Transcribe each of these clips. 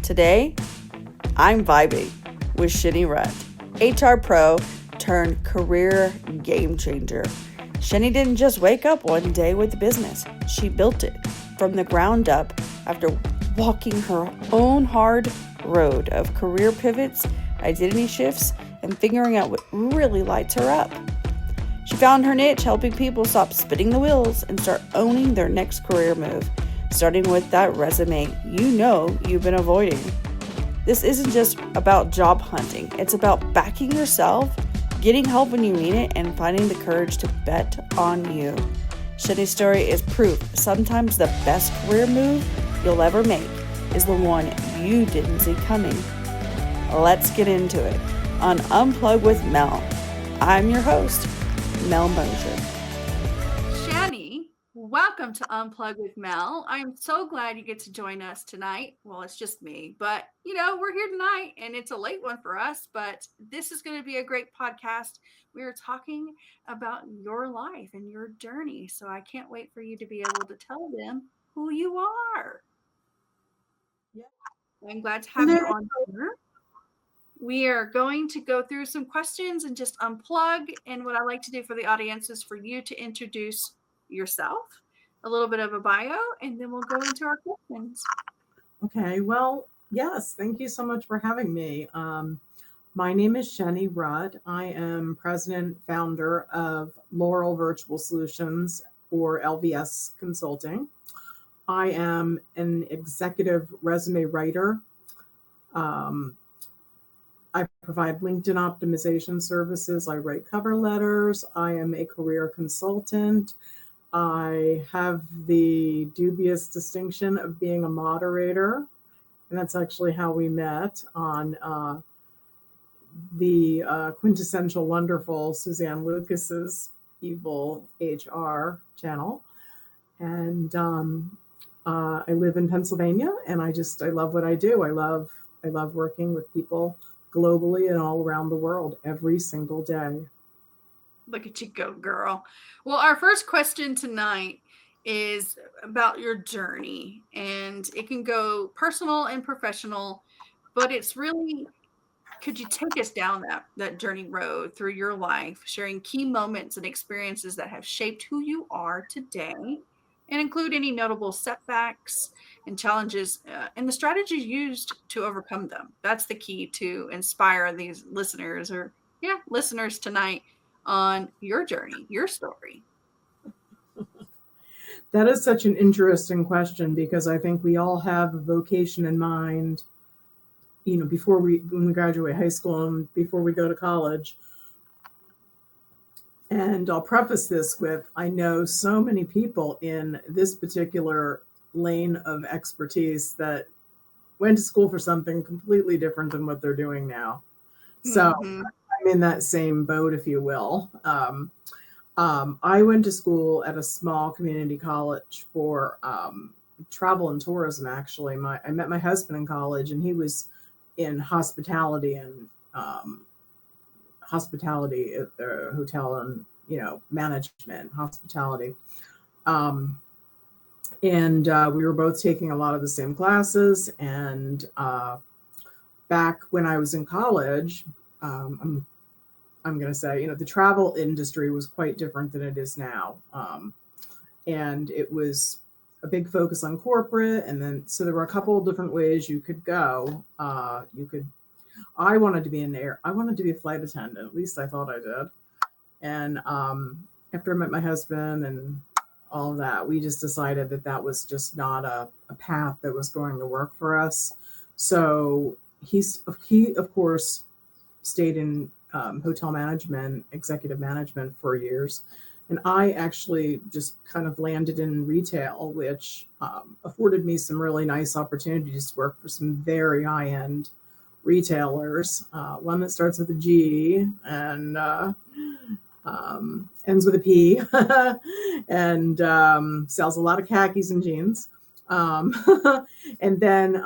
Today, I'm vibing with Shennee Rutt, HR pro turned career game changer. Shennee didn't just wake up one day with the business. She built it from the ground up after walking her own hard road of career pivots, identity shifts, and figuring out what really lights her up. She found her niche helping people stop spinning the wheels and start owning their next career move, starting with that resume you know you've been avoiding. This isn't just about job hunting. It's about backing yourself, getting help when you need it, and finding the courage to bet on you. Shennee's story is proof sometimes the best career move you'll ever make is the one you didn't see coming. Let's get into it on Unplug with Mel. I'm your host, Mel Mosier. Shennee, welcome to Unplug with Mel. I'm so glad you get to join us tonight. Well, it's just me, but we're here tonight and it's a late one for us, but this is going to be a great podcast. We are talking about your life and your journey. So I can't wait for you to be able to tell them who you are. Yeah. I'm glad to have you on here. We are going to go through some questions and just unplug. And what I like to do for the audience is for you to introduce yourself, a little bit of a bio, and then we'll go into our questions. Okay. Well, yes. Thank you so much for having me. My name is Shennee Rutt. I am president, founder of Laurel Virtual Solutions, or LVS Consulting. I am an executive resume writer. I provide LinkedIn optimization services. I write cover letters. I am a career consultant. I have the dubious distinction of being a moderator. And that's actually how we met on the quintessential wonderful Suzanne Lucas's Evil HR channel. And I live in Pennsylvania, and I love what I do. I love working with people globally and all around the world every single day. Look at you go, girl. Well, our first question tonight is about your journey, and it can go personal and professional, but it's really, could you take us down that journey road through your life, sharing key moments and experiences that have shaped who you are today, and include any notable setbacks and challenges and the strategies used to overcome them. That's the key to inspire these listeners tonight on your journey, your story. That is such an interesting question, because I think we all have a vocation in mind, when we graduate high school and before we go to college. And I'll preface this with, I know so many people in this particular lane of expertise that went to school for something completely different than what they're doing now. So I'm in that same boat, if you will. I went to school at a small community college for travel and tourism, actually. I met my husband in college, and he was in hospitality and hospitality at the hotel and management hospitality, and we were both taking a lot of the same classes. And back when I was in college, I'm going to say the travel industry was quite different than it is now, and it was a big focus on corporate. And then so there were a couple of different ways you could go. I wanted to be I wanted to be a flight attendant. At least I thought I did. And after I met my husband and all of that, we just decided that was just not a path that was going to work for us. So he of course stayed in hotel management, executive management for years. And I actually just kind of landed in retail, which afforded me some really nice opportunities to work for some very high-end retailers, one that starts with a G and ends with a P, and sells a lot of khakis and jeans. And then,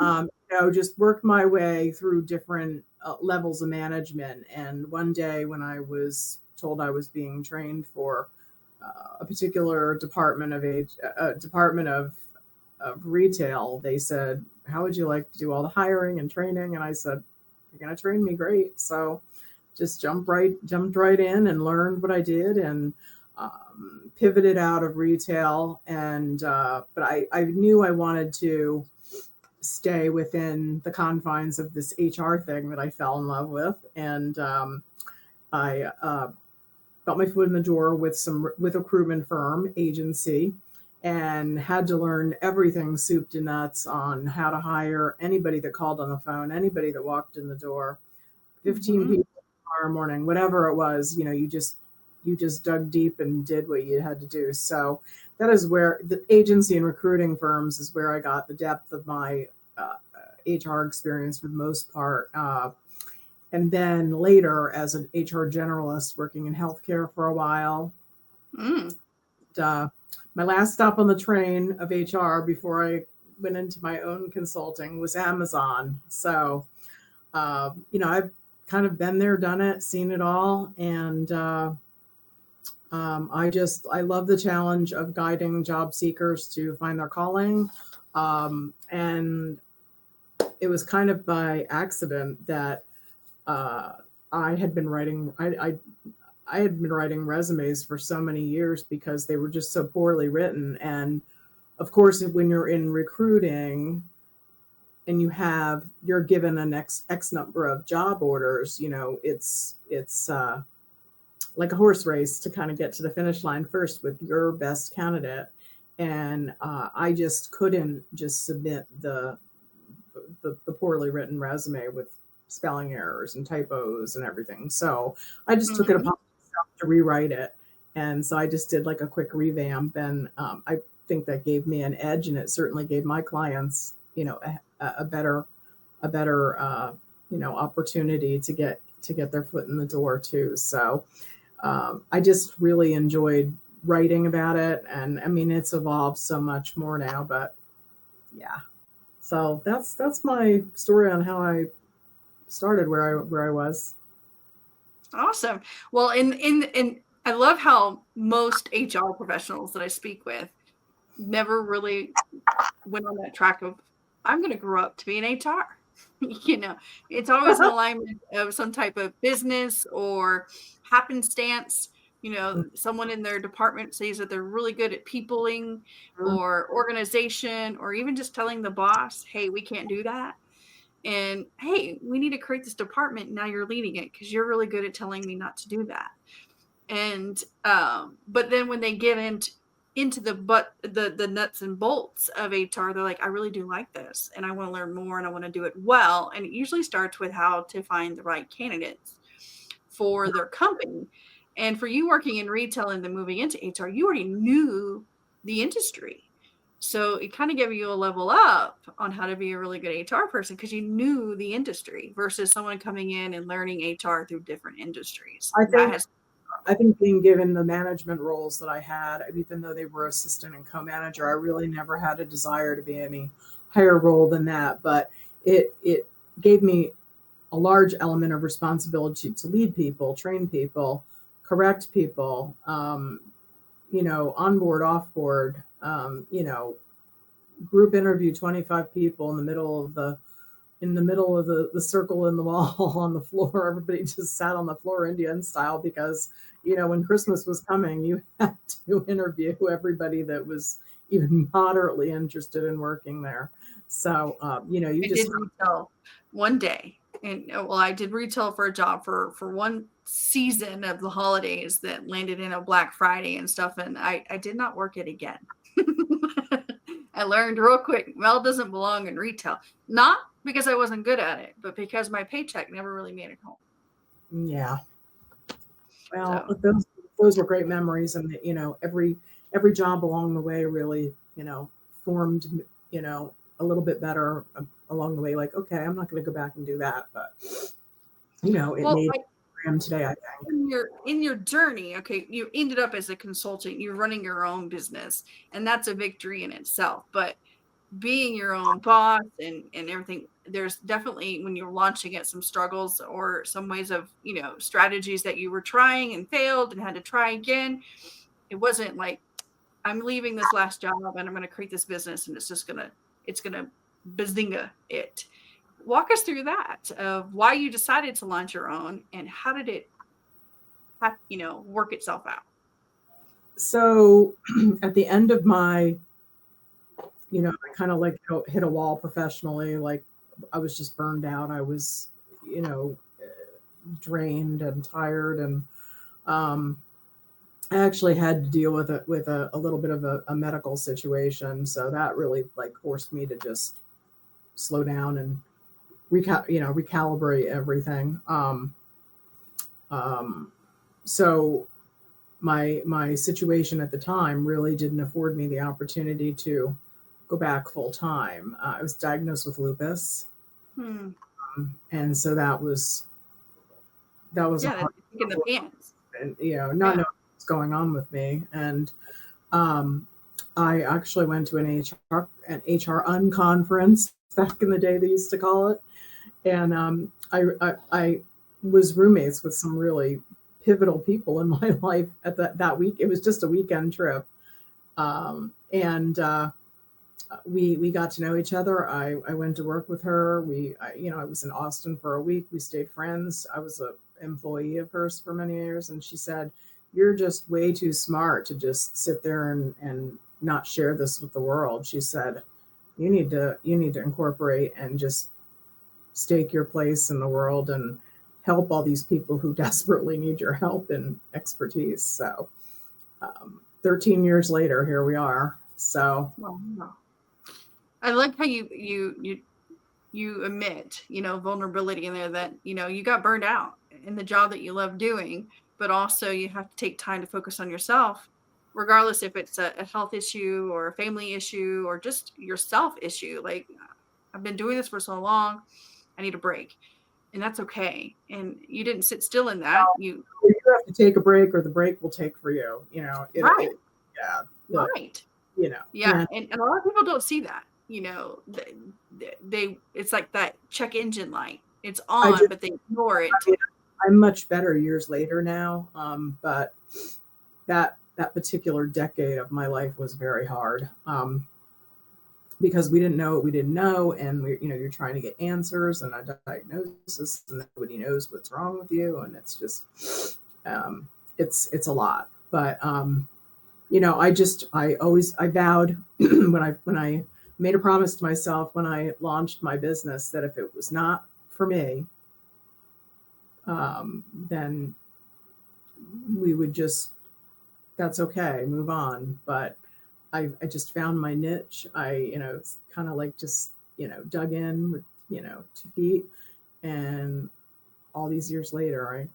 just worked my way through different levels of management. And one day when I was told I was being trained for a particular department of retail, they said, how would you like to do all the hiring and training? And I said, you're going to train me, great. So just jumped right in and learned what I did, and pivoted out of retail. And but I knew I wanted to stay within the confines of this HR thing that I fell in love with. And I got my foot in the door with a recruitment firm agency, and had to learn everything soup to nuts on how to hire anybody that called on the phone, anybody that walked in the door, 15 people tomorrow morning, whatever it was. You just dug deep and did what you had to do. So that is where the agency and recruiting firms is where I got the depth of my HR experience for the most part. And then later as an HR generalist working in healthcare for a while. My last stop on the train of HR before I went into my own consulting was Amazon. So, I've kind of been there, done it, seen it all. And I love the challenge of guiding job seekers to find their calling. And it was kind of by accident that I had been writing resumes for so many years because they were just so poorly written. And of course, when you're in recruiting and you're given an X number of job orders, it's like a horse race to kind of get to the finish line first with your best candidate. And I just couldn't just submit the poorly written resume with spelling errors and typos and everything. So I just took it upon myself to rewrite it. And so I just did like a quick revamp, and I think that gave me an edge, and it certainly gave my clients, a better opportunity to get their foot in the door too. So I just really enjoyed writing about it. And I mean, it's evolved so much more now, but yeah. So that's my story on how I started where I was. Awesome. Well, in I love how most HR professionals that I speak with never really went on that track of, I'm going to grow up to be an HR. It's always an alignment of some type of business or happenstance. Someone in their department says that they're really good at peopling or organization, or even just telling the boss, hey, we can't do that. And hey, we need to create this department. Now you're leading it because you're really good at telling me not to do that. And but then when they get into the nuts and bolts of HR, they're like, I really do like this, and I want to learn more, and I want to do it well. And it usually starts with how to find the right candidates for their company. And for you working in retail and then moving into HR, you already knew the industry. So it kind of gave you a level up on how to be a really good HR person because you knew the industry versus someone coming in and learning HR through different industries. I think being given the management roles that I had, even though they were assistant and co-manager, I really never had a desire to be any higher role than that. But it gave me a large element of responsibility to lead people, train people, correct people, onboard, offboard, group interview 25 people in the middle of the circle in the wall on the floor. Everybody just sat on the floor Indian style because, when Christmas was coming, you had to interview everybody that was even moderately interested in working there. So, I did retail one day. And I did retail for a job for one season of the holidays that landed in a Black Friday and stuff. And I did not work it again. I learned real quick, Mel doesn't belong in retail. Not because I wasn't good at it, but because my paycheck never really made it home. Yeah. Well, so those were great memories. And, every job along the way really, formed, a little bit better along the way. Like, okay, I'm not going to go back and do that. But, it made I am today, I think. In your journey, okay, you ended up as a consultant, you're running your own business, and that's a victory in itself. But being your own boss and everything, there's definitely, when you're launching it, some struggles or some ways of, strategies that you were trying and failed and had to try again. It wasn't like, I'm leaving this last job and I'm going to create this business and it's going to bazinga it. Walk us through that of why you decided to launch your own and how did it work itself out. So at the end of my, I kind of like hit a wall professionally. Like I was just burned out. I was, drained and tired. And I actually had to deal with it with a little bit of a medical situation. So that really like forced me to just slow down and recalibrate everything. So my situation at the time really didn't afford me the opportunity to go back full time. I was diagnosed with lupus, and so that was a hard, in the pants. and not knowing what's going on with me. And I actually went to an HR unconference back in the day, they used to call it, and I was roommates with some really pivotal people in my life at that week. It was just a weekend trip, and we got to know each other. I went to work with her. I was in Austin for a week. We stayed friends. I was an employee of hers for many years, and she said, "You're just way too smart to just sit there and not share this with the world." She said, "You need to incorporate and just stake your place in the world and help all these people who desperately need your help and expertise." So 13 years later, here we are. So wow. I like how you admit, vulnerability in there that, you got burned out in the job that you love doing, but also you have to take time to focus on yourself, regardless if it's a health issue or a family issue or just your self issue. Like, I've been doing this for so long, I need a break. And that's okay. And you didn't sit still in that. You have to take a break, or the break will take for you. Right. Right. Yeah. And a lot of people don't see that. They it's like that check engine light. It's on, but they ignore it. I'm much better years later now. But that particular decade of my life was very hard. Because we didn't know what we didn't know, and you're trying to get answers and a diagnosis, and nobody knows what's wrong with you, and it's just it's a lot. But I vowed when I made a promise to myself when I launched my business that if it was not for me, then we would just, that's okay, move on. But I just found my niche. It's kind of like just, dug in with, 2 feet. And all these years later,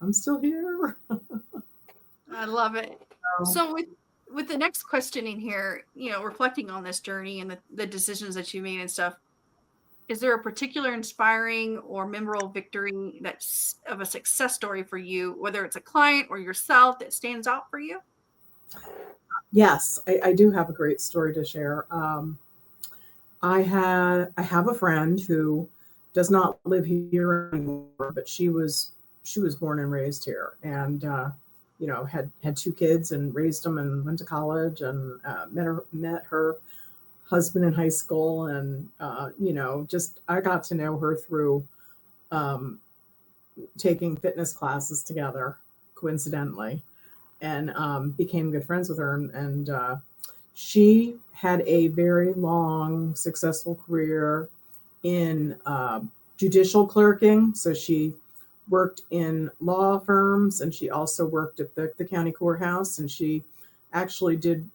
I'm still here. I love it. So with the next question in here, reflecting on this journey and the decisions that you made and stuff, is there a particular inspiring or memorable victory that's of a success story for you, whether it's a client or yourself, that stands out for you? Yes, I do have a great story to share. I have a friend who does not live here anymore, but she was born and raised here, and had 2 kids and raised them and went to college, and met her husband in high school, and just I got to know her through taking fitness classes together, coincidentally, and became good friends with her. And she had a very long, successful career in judicial clerking. So she worked in law firms, and she also worked at the county courthouse, and she actually did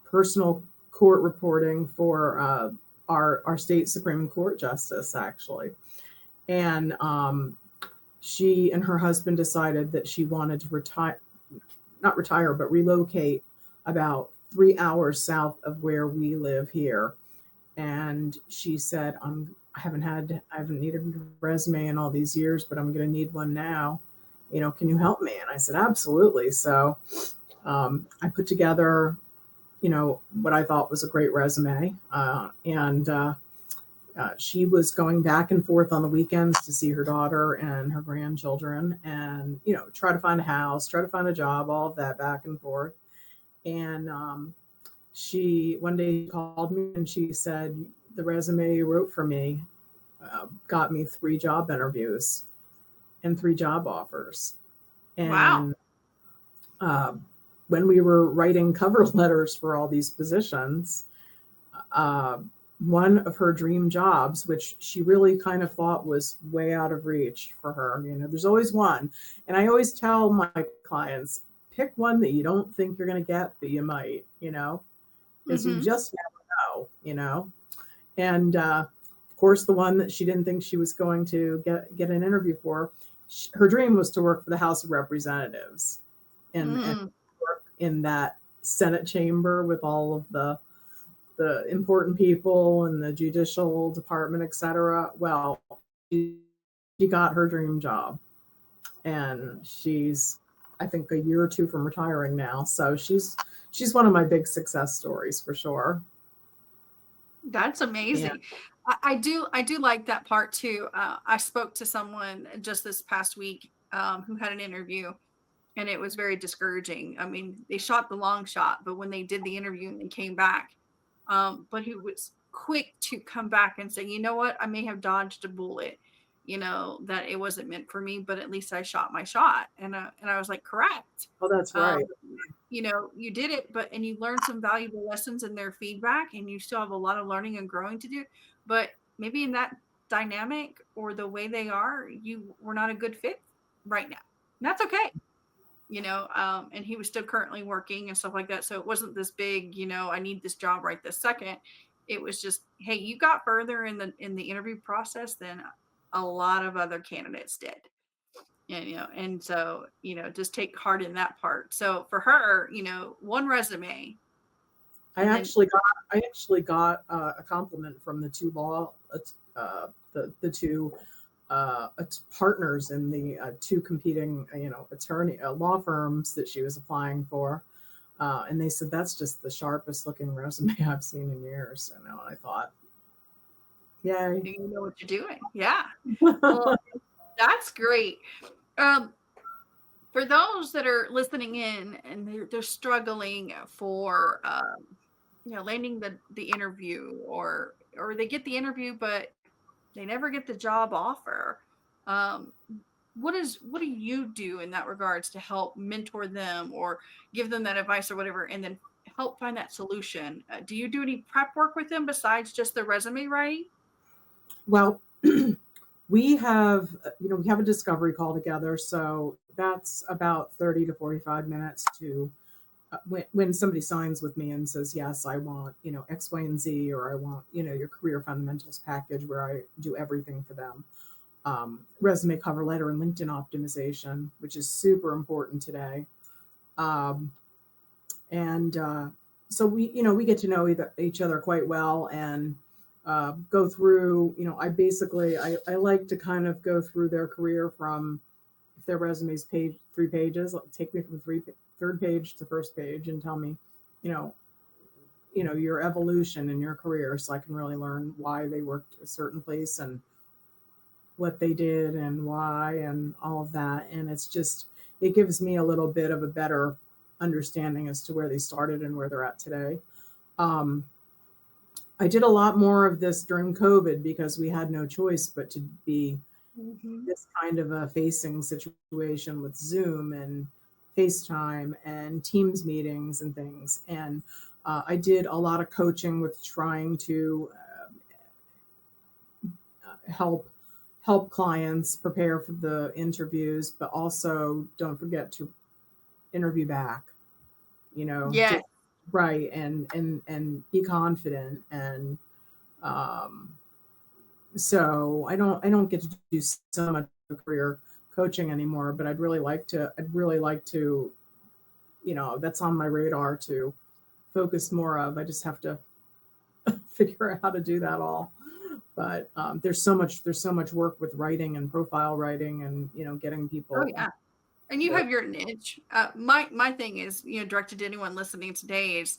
personal court reporting for our state Supreme Court justice, actually. And she and her husband decided that she wanted to not retire, but relocate about 3 hours south of where we live here. And she said, I haven't needed a resume in all these years, but I'm going to need one now. Can you help me? And I said, absolutely. So I put together, what I thought was a great resume. And she was going back and forth on the weekends to see her daughter and her grandchildren, and try to find a house, try to find a job, all of that back and forth. And she one day called me and she said, the resume you wrote for me got me 3 job interviews and 3 job offers. Wow. And when we were writing cover letters for all these positions, one of her dream jobs, which she really kind of thought was way out of reach for her, there's always one. And I always tell my clients, pick one that you don't think you're going to get, but you might, because you just never know. And of course, the one that she didn't think she was going to get an interview for, her dream was to work for the House of Representatives and work in that Senate chamber with all of the important people and the judicial department, et cetera. Well, she got her dream job, and she's, I think, a year or 2 from retiring now. So she's one of my big success stories for sure. That's amazing. Yeah. I do like that part too. I spoke to someone just this past week who had an interview, and it was very discouraging. I mean, they shot the long shot, but when they did the interview and they came back, but he was quick to come back and say, you know what, I may have dodged a bullet, that it wasn't meant for me, but at least I shot my shot. And I was like, correct. Oh, that's right. You did it, and you learned some valuable lessons in their feedback, and you still have a lot of learning and growing to do. But maybe in that dynamic or the way they are, you were not a good fit right now. And that's okay. And he was still currently working and stuff like that. So it wasn't this big, I need this job right this second. It was just, hey, you got further in the interview process than a lot of other candidates did. And so, just take heart in that part. So for her, one resume. I actually got a compliment from the 2 the 2 partners in the 2 competing, attorney law firms that she was applying for. And they said, that's just the sharpest looking resume I've seen in years. And I thought, yay. You know what you're doing. Yeah. Well, that's great. For those that are listening in and they're struggling for, landing the interview, or they get the interview, but they never get the job offer. What do you do in that regards to help mentor them or give them that advice or whatever, and then help find that solution? Do you do any prep work with them besides just the resume writing? Well, we have a discovery call together. So that's about 30 to 45 minutes to when somebody signs with me and says, yes, I want, X, Y, and Z, or I want, your career fundamentals package where I do everything for them. Resume, cover letter, and LinkedIn optimization, which is super important today. So we get to know each other quite well and go through, I like to kind of go through their career from, if their resume is 3 pages, take me from third page to first page and tell me, your evolution in your career, so I can really learn why they worked a certain place and what they did and why and all of that. And it gives me a little bit of a better understanding as to where they started and where they're at today. I did a lot more of this during COVID because we had no choice but to be this kind of a facing situation with Zoom and FaceTime and Teams meetings and things. And I did a lot of coaching with trying to help clients prepare for the interviews, but also don't forget to interview back, Yeah. Right. And be confident. And so I don't get to do so much career coaching anymore, but I'd really like to, that's on my radar to focus more of. I just have to figure out how to do that all. But there's so much work with writing and profile writing and, getting people. Oh, yeah. And you have your niche. My thing is, directed to anyone listening today is,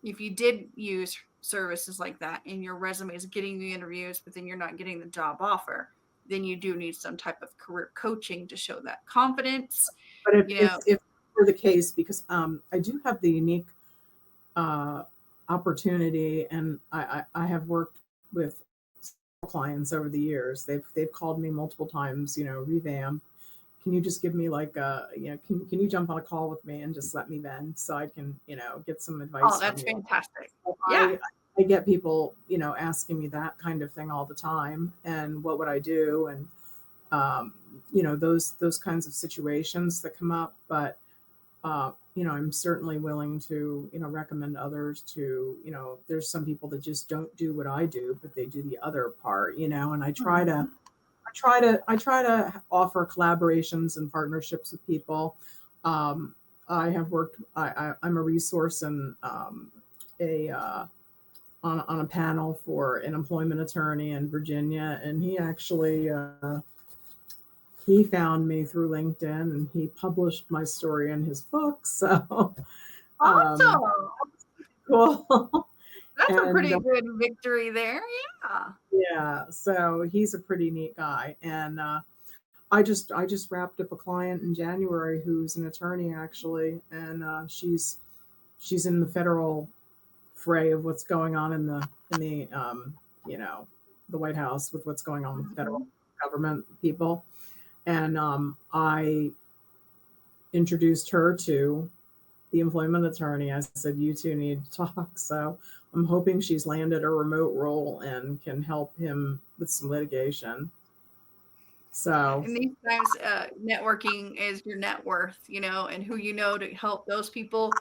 if you did use services like that and your resume is getting you interviews, but then you're not getting the job offer, then you do need some type of career coaching to show that confidence. But if for the case, because I do have the unique opportunity, and I have worked with clients over the years. They've called me multiple times, revamp. Can you just give me like can you jump on a call with me and just let me vent so I can, get some advice Oh, from that's you? fantastic. So Yeah. I get people, asking me that kind of thing all the time, and what would I do? And those kinds of situations that come up. But I'm certainly willing to, recommend others to, there's some people that just don't do what I do, but they do the other part, and I try to Mhm. I try to offer collaborations and partnerships with people. I have worked. I'm a resource and a on a panel for an employment attorney in Virginia, and he actually he found me through LinkedIn, and he published my story in his book. So um, Awesome. cool. That's a And pretty good victory there. Yeah. yeah, so he's a pretty neat guy, and I just wrapped up a client in January who's an attorney actually, and she's in the federal fray of what's going on in the you know the White House with what's going on with federal Mhm. government people, and I introduced her to the employment attorney. I said, "You two need to talk." So I'm hoping she's landed a remote role and can help him with some litigation. So In these times, networking is your net worth, and who you know to help those people,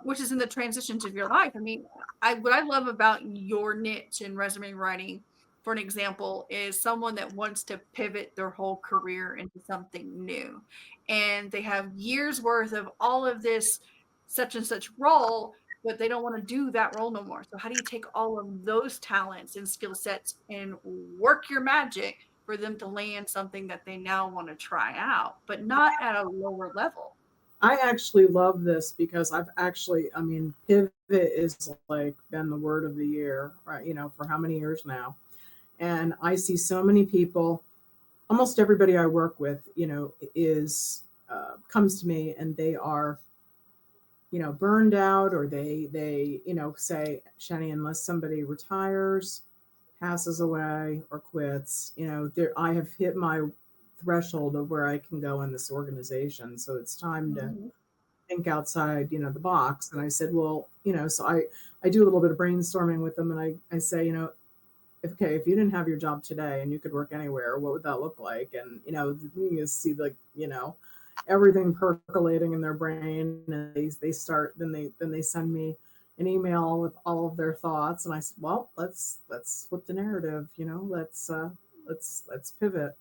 which is in the transitions of your life. I mean, what I love about your niche in resume writing, for an example, is someone that wants to pivot their whole career into something new, and they have years worth of all of this such and such role, but they don't want to do that role no more. So how do you take all of those talents and skill sets and work your magic for them to land something that they now want to try out, but not at a lower level? I actually love this because I mean, pivot is like been the word of the year, right? For how many years now? And I see so many people, almost everybody I work with, is comes to me and they are, burned out, or they, say, Shennee, unless somebody retires, passes away, or quits, I have hit my threshold of where I can go in this organization. So it's time to Mhm. think outside, the box. And I said, well, so I do a little bit of brainstorming with them, and I say, okay, if you didn't have your job today and you could work anywhere, what would that look like? And you see, like, everything percolating in their brain, and they start, then they send me an email with all of their thoughts, and I said, well, let's flip the narrative, let's pivot,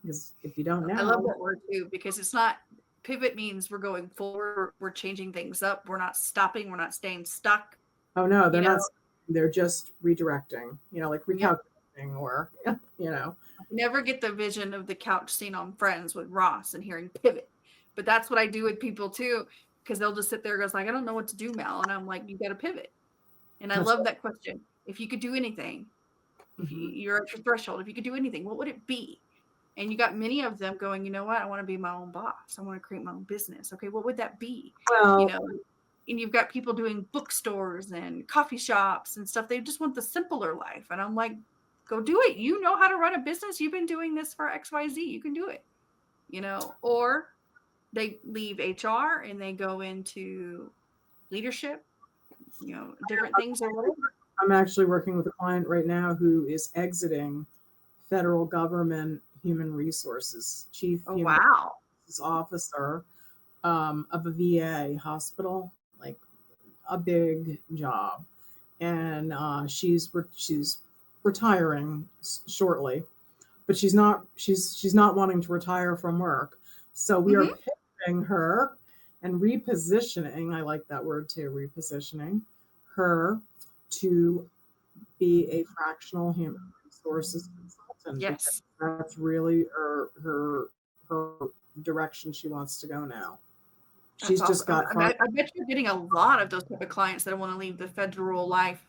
because if you don't I love now. that word too, because it's not pivot means we're going forward, we're changing things up, we're not stopping, we're not staying stuck, Oh no, you they're not. know. They're just redirecting, like Yep. recalculating, or you know. I never get the vision of the couch scene on Friends with Ross and hearing pivot. But that's what I do with people too, because they'll just sit there and goes like, I don't know what to do, Mel. And I'm like, you gotta pivot. And I That's love that question. If you could do anything, if right. you're at your threshold, if you could do anything, what would it be? And you got many of them going, you know what? I want to be my own boss. I want to create my own business. Okay, what would that be? You Well, know, and you've got people doing bookstores and coffee shops and stuff. They just want the simpler life. And I'm like, go do it. You know how to run a business. You've been doing this for XYZ. You can do it, or they leave HR and they go into leadership, different things or whatever. I'm actually working with a client right now who is exiting federal government human resources, chief Oh, human wow. resources officer, of a VA hospital, like a big job, and she's retiring shortly, but she's not wanting to retire from work. So we are Hmm. pivoting her and repositioning. I like that word too, repositioning her to be a fractional human resources consultant, because Yes. that's really her direction she wants to go now. That's She's just awesome. got I, far. I bet you're getting a lot of those type of clients that want to leave the federal life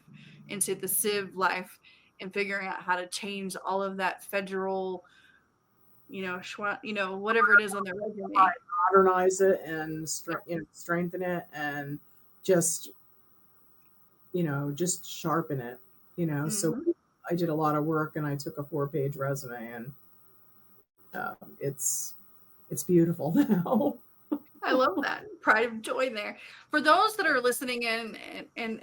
into the civ life and figuring out how to change all of that federal, whatever it is on their resume. Modernize it and strengthen it, and just just sharpen it. you know. So I did a lot of work, and I took a 4-page resume, and it's beautiful now. I love that. Pride of joy there. For those that are listening in and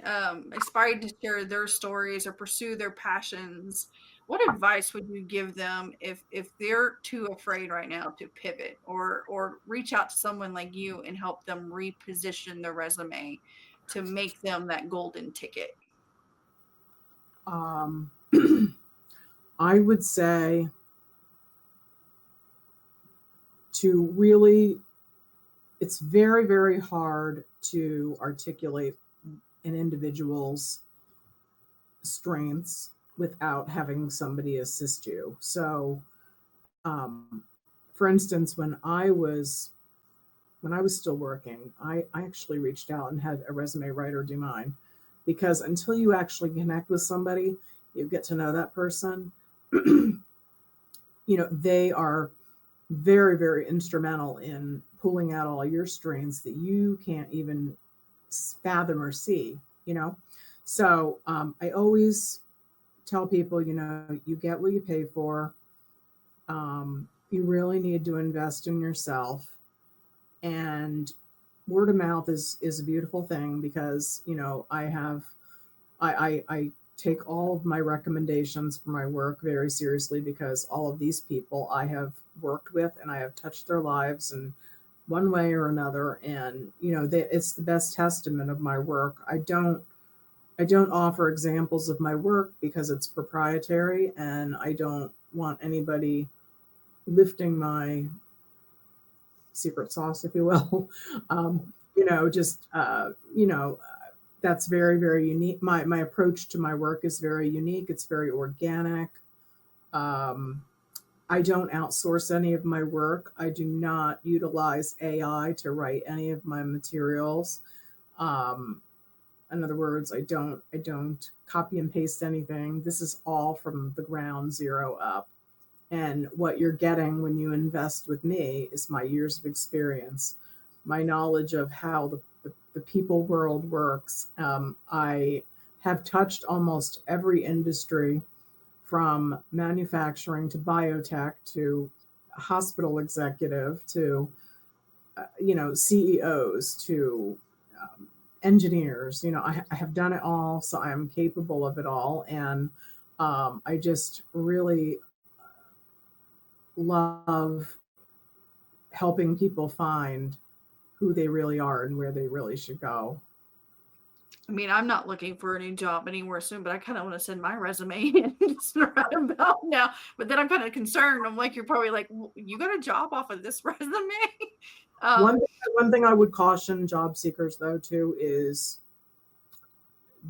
inspired to share their stories or pursue their passions, what advice would you give them if they're too afraid right now to pivot or reach out to someone like you and help them reposition their resume to make them that golden ticket? I would say to really, it's very, very hard to articulate an individual's strengths without having somebody assist you. So, for instance, when I was still working, I actually reached out and had a resume writer do mine, because until you actually connect with somebody, you get to know that person. You know, they are very, very instrumental in pulling out all your strengths that you can't even fathom or see, you know. So I always tell people, you know, you get what you pay for. You really need to invest in yourself, and word of mouth is a beautiful thing, because you know I take all of my recommendations for my work very seriously, because all of these people I have worked with and I have touched their lives in one way or another, and you know it's the best testament of my work. I don't offer examples of my work because it's proprietary, and I don't want anybody lifting my secret sauce, if you will. You know, just you know, that's very, very unique. My approach to my work is very unique. It's very organic. I don't outsource any of my work. I do not utilize AI to write any of my materials. In other words, I don't copy and paste anything. This is all from the ground zero up. And what you're getting when you invest with me is my years of experience, my knowledge of how the people world works. I have touched almost every industry, from manufacturing to biotech to hospital executive to you know, CEOs to engineers. You know, I have done it all, so I am capable of it all, and I just really love helping people find who they really are and where they really should go. I mean, I'm not looking for a new job anywhere soon, but I kind of want to send my resume in just right about now. But then I'm kind of concerned. I'm like, you're probably like, you got a job off of this resume? One thing I would caution job seekers though too is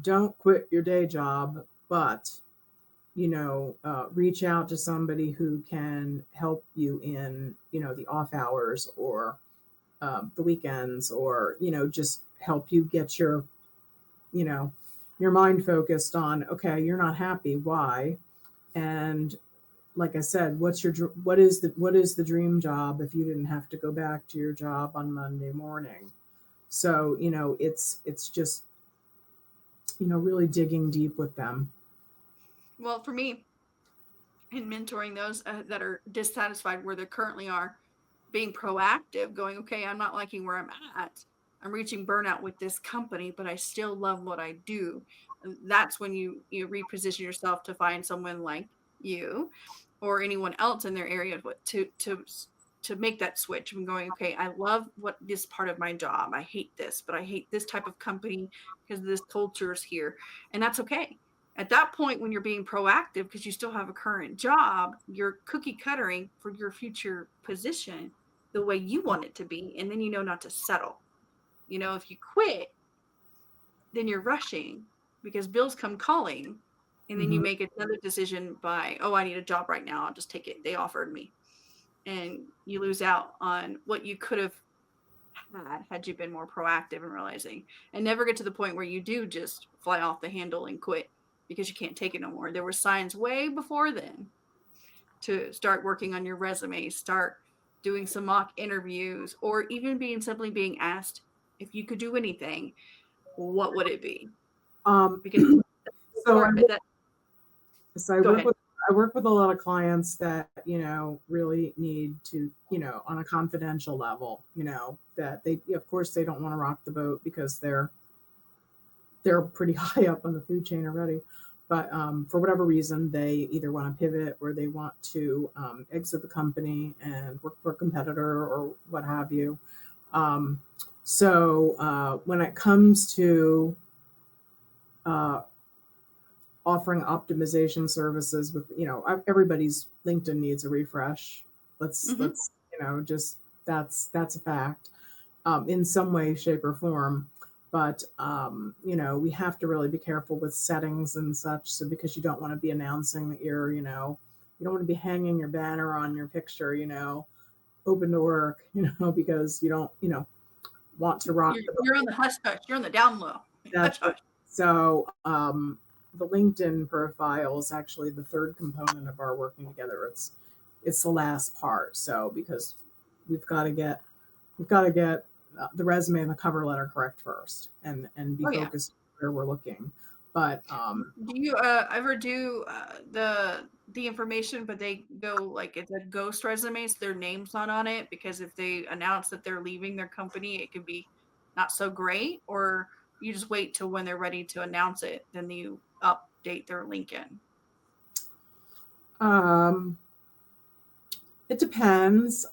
don't quit your day job, but you know, reach out to somebody who can help you in, you know, the off hours or the weekends, or you know, just help you get your, you know, your mind focused on, okay, you're not happy, why? And like I said, what is the dream job if you didn't have to go back to your job on Monday morning? So you know, it's just, you know, really digging deep with them. Well, for me, in mentoring those that are dissatisfied where they currently are, being proactive, going, okay, I'm not liking where I'm at. I'm reaching burnout with this company, but I still love what I do. And that's when you reposition yourself to find someone like you or anyone else in their area to make that switch from going, okay, I love what this part of my job. I hate this, but I hate this type of company because this culture is here. And that's okay. At that point, when you're being proactive, because you still have a current job, you're cookie cuttering for your future position the way you want it to be. And then you know not to settle. You know, if you quit, then you're rushing because bills come calling. And then you Mm-hmm. make another decision by, oh, I need a job right now. I'll just take it. They offered me. And you lose out on what you could have had you been more proactive in realizing, and never get to the point where you do just fly off the handle and quit because you can't take it no more. There were signs way before then to start working on your resume, start doing some mock interviews, or even simply being asked if you could do anything, what would it be? Um, Because so part of it, that So Go ahead. I work with a lot of clients that, really need to, on a confidential level, that they, of course, they don't want to rock the boat because they're pretty high up on the food chain already. But for whatever reason, they either want to pivot or they want to exit the company and work for a competitor or what have you. So when it comes to offering optimization services with, everybody's LinkedIn needs a refresh. Let's just that's a fact, in some way, shape, or form. But we have to really be careful with settings and such. So because you don't want to be announcing that you don't want to be hanging your banner on your picture, open to work, because you don't, want to rock the boat. You're on the hush hush. You're on the down low. Hush hush. So the LinkedIn profile is actually the third component of our working together. It's the last part. So because we've got to get the resume and the cover letter correct first, and be focused where we're looking. But do you ever do the information, but they go like it's a ghost resume, so their name's not on it, because if they announce that they're leaving their company, it could be not so great? Or you just wait till when they're ready to announce it, then you update their LinkedIn? It depends.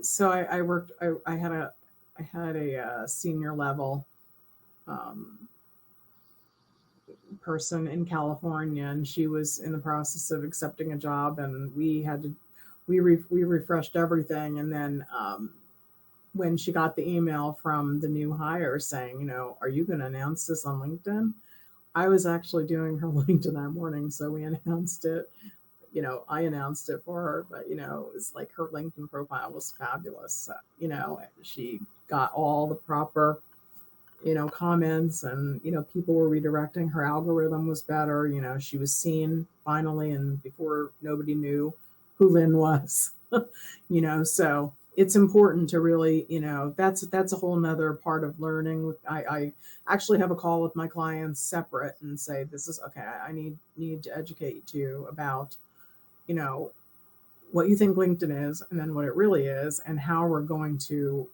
So I worked. I had a senior level person in California, and she was in the process of accepting a job, and we refreshed everything, and then when she got the email from the new hire saying, are you going to announce this on LinkedIn? I was actually doing her LinkedIn that morning, so we announced it. I announced it for her, but it was like her LinkedIn profile was fabulous. She got all the proper comments, and people were redirecting. Her algorithm was better. She was seen finally, and before nobody knew who Lynn was. So it's important to really, that's a whole nother part of learning. I actually have a call with my clients separate and say, this is okay, I need to educate you about what you think LinkedIn is, and then what it really is, and how we're going to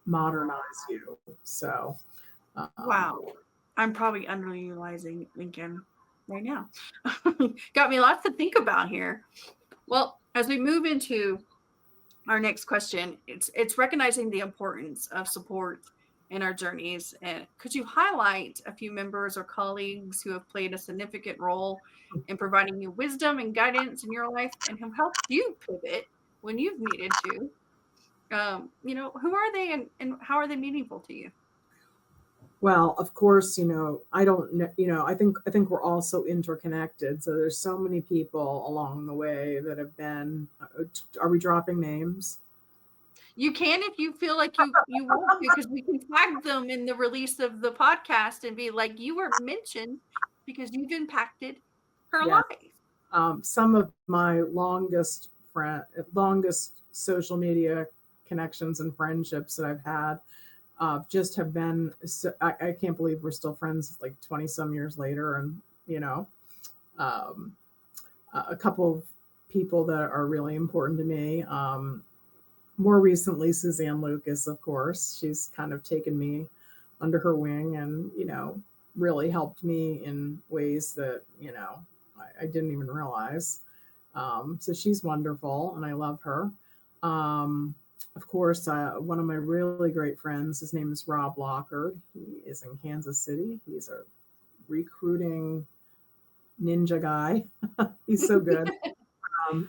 modernize you. So Wow, I'm probably underutilizing LinkedIn right now. Got me lots to think about here. Well, as we move into our next question, it's recognizing the importance of support in our journeys. And could you highlight a few members or colleagues who have played a significant role in providing you wisdom and guidance in your life, and have helped you pivot when you've needed to? Who are they, and how are they meaningful to you? Well, of course, I don't know, I think we're all so interconnected. So there's so many people along the way that have been, are we dropping names? You can, if you feel like you want to, because we can tag them in the release of the podcast and be like, you were mentioned because you've impacted her Yeah. life. Some of my longest social media connections and friendships that I've had just have been, so, I can't believe we're still friends like 20 some years later. And, um, a couple of people that are really important to me. More recently, Suzanne Lucas, of course. She's kind of taken me under her wing and, really helped me in ways that, I didn't even realize. So she's wonderful, and I love her. Of course, one of my really great friends, his name is Rob Lockard. He is in Kansas City. He's a recruiting ninja guy. He's so good.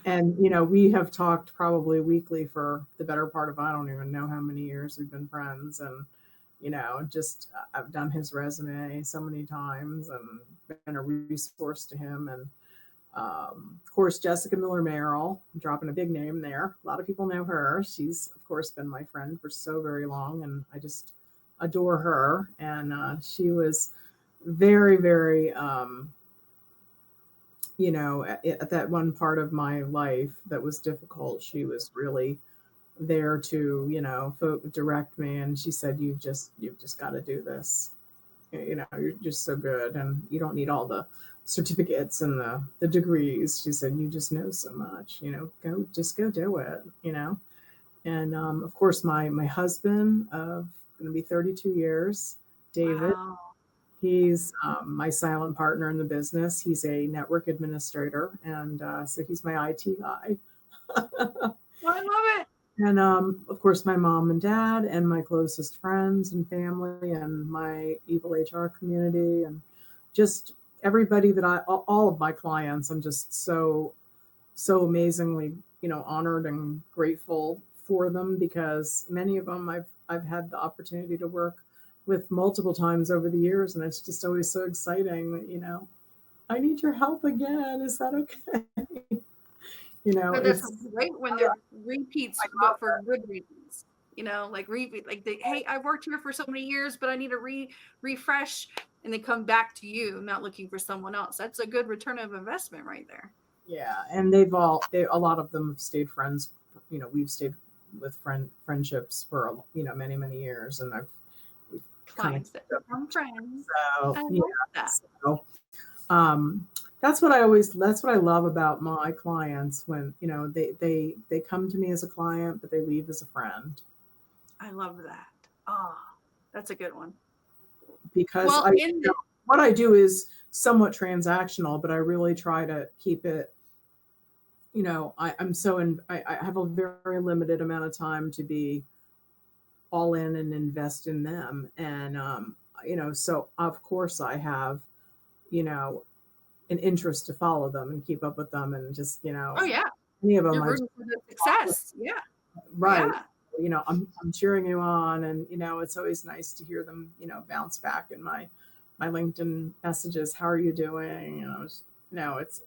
And, we have talked probably weekly for the better part of, I don't even know how many years we've been friends. And, just I've done his resume so many times and been a resource to him. And, of course, Jessica Miller Merrill, I'm dropping a big name there. A lot of people know her. She's, of course, been my friend for so very long, and I just adore her. And she was very, very, at that one part of my life that was difficult, she was really there to, direct me. And she said, you've just got to do this. You're just so good, and you don't need all the certificates and the degrees. She said, you just know so much, go do it, And of course, my husband of going to be 32 years, David, Wow. he's my silent partner in the business. He's a network administrator, and so he's my IT guy. I love it. And of course, my mom and dad, and my closest friends and family, and my evil HR community, and just everybody all of my clients. I'm just so amazingly, honored and grateful for them, because many of them I've had the opportunity to work with multiple times over the years, and it's just always so exciting that, I need your help again. Is that okay? But that's It's great when they're repeats, but for good reasons. Like repeat, like hey, I've worked here for so many years, but I need a refresh, and they come back to you, not looking for someone else. That's a good return of investment right there. yeah, and a lot of them have stayed friends. We've stayed with friendships for many, many years, and we've Clients that become friends. So I yeah, love that. so that's what I love about my clients, when they come to me as a client, but they leave as a friend. I love that. Oh, that's a good one. Because Well, what I do is somewhat transactional, but I really try to keep it. I have a very limited amount of time to be all in and invest in them, and so of course I have an interest to follow them and keep up with them, and just oh yeah, any of them you're rooting for the success. Yeah, right. Yeah. I'm cheering you on, and it's always nice to hear them bounce back in my LinkedIn messages. How are you doing?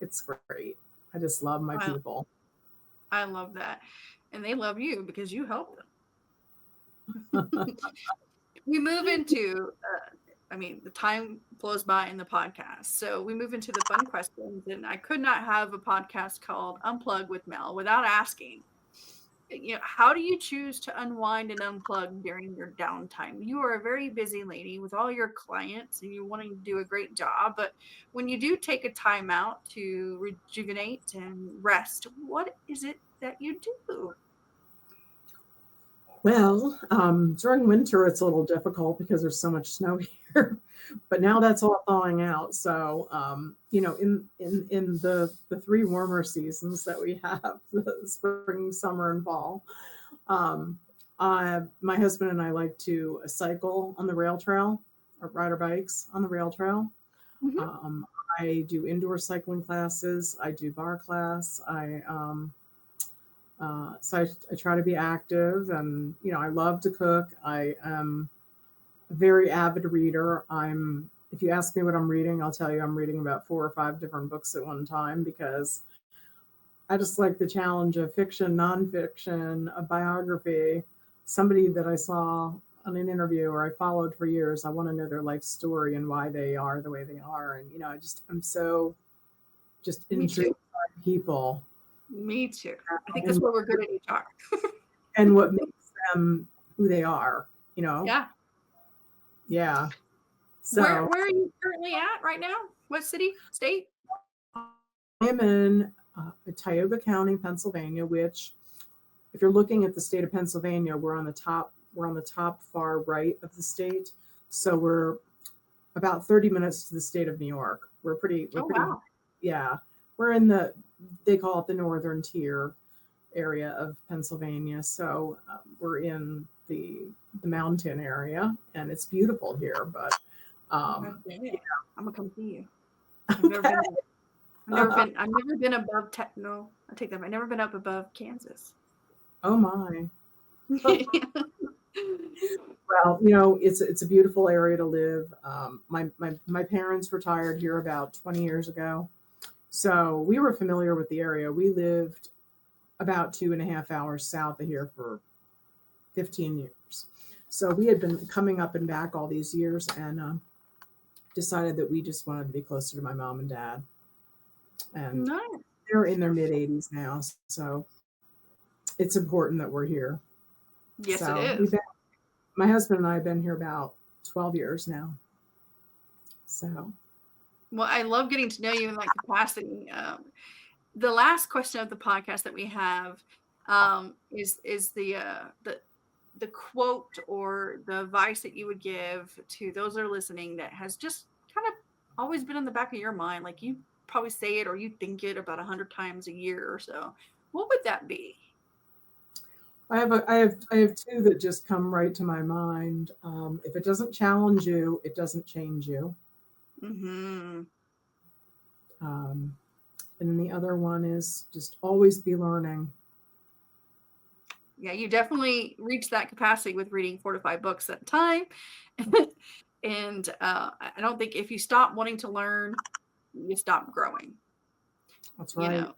It's great. I just love my people. I love that, and they love you because you help them. We move into the time flows by in the podcast, so we move into the fun questions, and I could not have a podcast called Unplug with Mel without asking, how do you choose to unwind and unplug during your downtime? You are a very busy lady with all your clients, and you're wanting to do a great job, but when you do take a time out to rejuvenate and rest, what is it that you do? Well, during winter, it's a little difficult because there's so much snow here, but now that's all thawing out. So, in the three warmer seasons that we have, the spring, summer, and fall, my husband and I like to cycle on the rail trail, or ride our bikes on the rail trail. Mm-hmm. I do indoor cycling classes. I do bar class. So I try to be active, and I love to cook. I am a very avid reader. If you ask me what I'm reading, I'll tell you I'm reading about 4 or 5 different books at one time, because I just like the challenge of fiction, nonfiction, a biography, somebody that I saw on an interview or I followed for years. I want to know their life story and why they are the way they are. And I'm so just intrigued by people. Me too. I think that's why we're good at HR. And what makes them who they are, Yeah. Yeah. So where are you currently at right now? What city, state? I'm in Tioga County, Pennsylvania, which, if you're looking at the state of Pennsylvania, we're on the top far right of the state. So we're about 30 minutes to the state of New York. Wow. Yeah. We're they call it the northern tier area of Pennsylvania. So we're in the mountain area, and it's beautiful here, but I'm gonna come see you. I've never been above no, I take that back. I've never been up above Kansas. Oh my. Well, it's a beautiful area to live. My parents retired here about 20 years ago, so we were familiar with the area. We lived about 2.5 hours south of here for 15 years. So we had been coming up and back all these years, and decided that we just wanted to be closer to my mom and dad. And nice. They're in their mid-80s now, so it's important that we're here. Yes, so it is. My husband and I have been here about 12 years now. So Well, I love getting to know you in that capacity. The last question of the podcast that we have is the quote or the advice that you would give to those that are listening that has just kind of always been in the back of your mind, like you probably say it or you think it about 100 times a year or so. What would that be? I have two that just come right to my mind. If it doesn't challenge you, it doesn't change you. Mm-hmm. And then the other one is just always be learning. Yeah, you definitely reach that capacity with reading 4 to 5 books at a time. And I don't think if you stop wanting to learn, you stop growing. That's You right. know,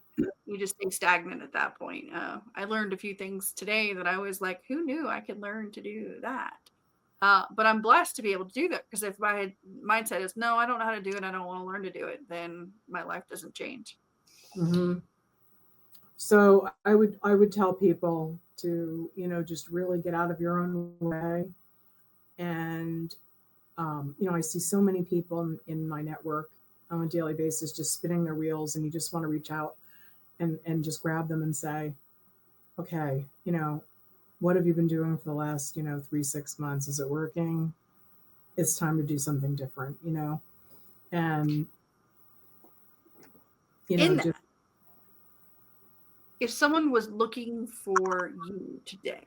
you just stay stagnant at that point. I learned a few things today that I was like, who knew I could learn to do that? But I'm blessed to be able to do that, because if my mindset is, no, I don't know how to do it, I don't want to learn to do it, then my life doesn't change. Mm-hmm. So I would tell people to, just really get out of your own way. And, I see so many people in my network on a daily basis just spinning their wheels, and you just want to reach out and just grab them and say, okay, what have you been doing for the last, 3-6 months? Is it working? It's time to do something different, and, In just, that, if someone was looking for you today,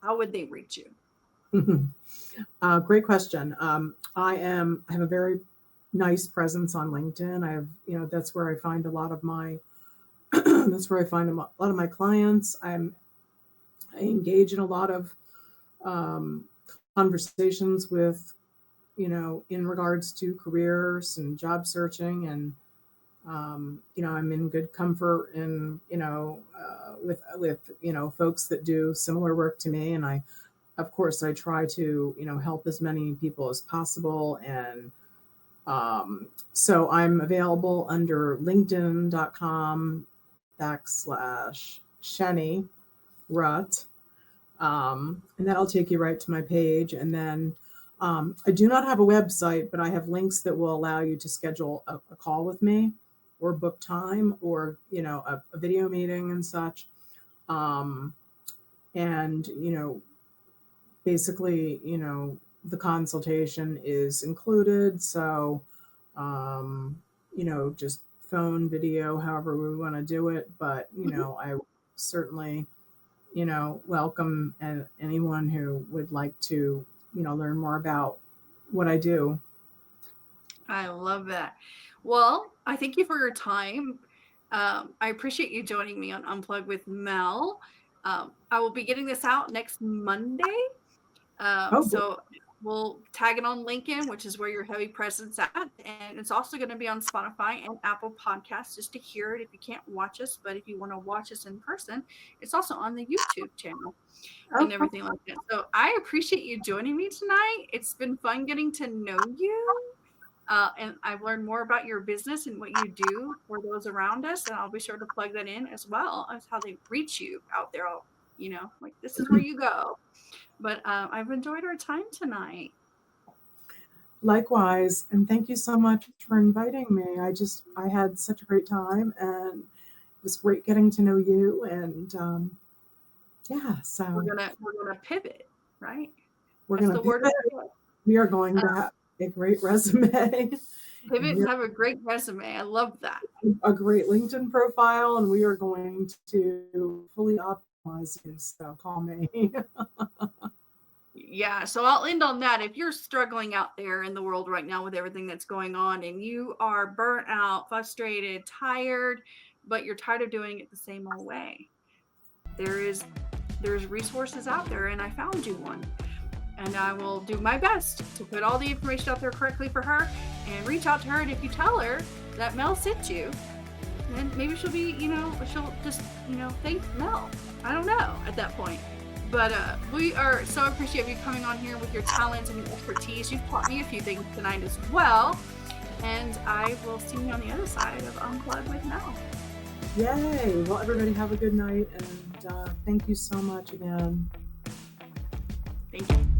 how would they reach you? Great question. I have a very nice presence on LinkedIn. I have, that's where I find a lot of my, that's where I find a lot of my clients. I engage in a lot of conversations with, in regards to careers and job searching, and I'm in good comfort and with folks that do similar work to me, and of course I try to help as many people as possible. And so I'm available under linkedin.com/Shennee Rutt, and that'll take you right to my page. And then I do not have a website, but I have links that will allow you to schedule a call with me, or book time, or a video meeting and such. And basically, the consultation is included. So just phone, video, however we want to do it. But I certainly welcome anyone who would like to learn more about what I do. I love that. Well, I thank you for your time. I appreciate you joining me on Unplug with Mel. I will be getting this out next Monday. So we'll tag it on LinkedIn, which is where your heavy presence at. And it's also going to be on Spotify and Apple Podcasts, just to hear it if you can't watch us. But if you want to watch us in person, it's also on the YouTube channel and everything like that. So I appreciate you joining me tonight. It's been fun getting to know you. And I've learned more about your business and what you do for those around us. And I'll be sure to plug that in, as well as how they reach you out there. Like, this is where you go. But I've enjoyed our time tonight. Likewise. And thank you so much for inviting me. I had such a great time, and it was great getting to know you. And so we're gonna pivot, right? We are going to have a great resume. Pivot and have a great resume. I love that. A great LinkedIn profile, and we are going to fully optimize you. So call me. Yeah, so I'll end on that. If you're struggling out there in the world right now with everything that's going on, and you are burnt out, frustrated, tired, but you're tired of doing it the same old way, there's resources out there, and I found you one. And I will do my best to put all the information out there correctly for her, and reach out to her. And if you tell her that Mel sent you, then maybe she'll be, she'll just, thank Mel. I don't know at that point. But we are so appreciative of you coming on here with your talents and your expertise. You've taught me a few things tonight as well. And I will see you on the other side of Unplug with Mel. Yay. Well, everybody have a good night. And thank you so much again. Thank you.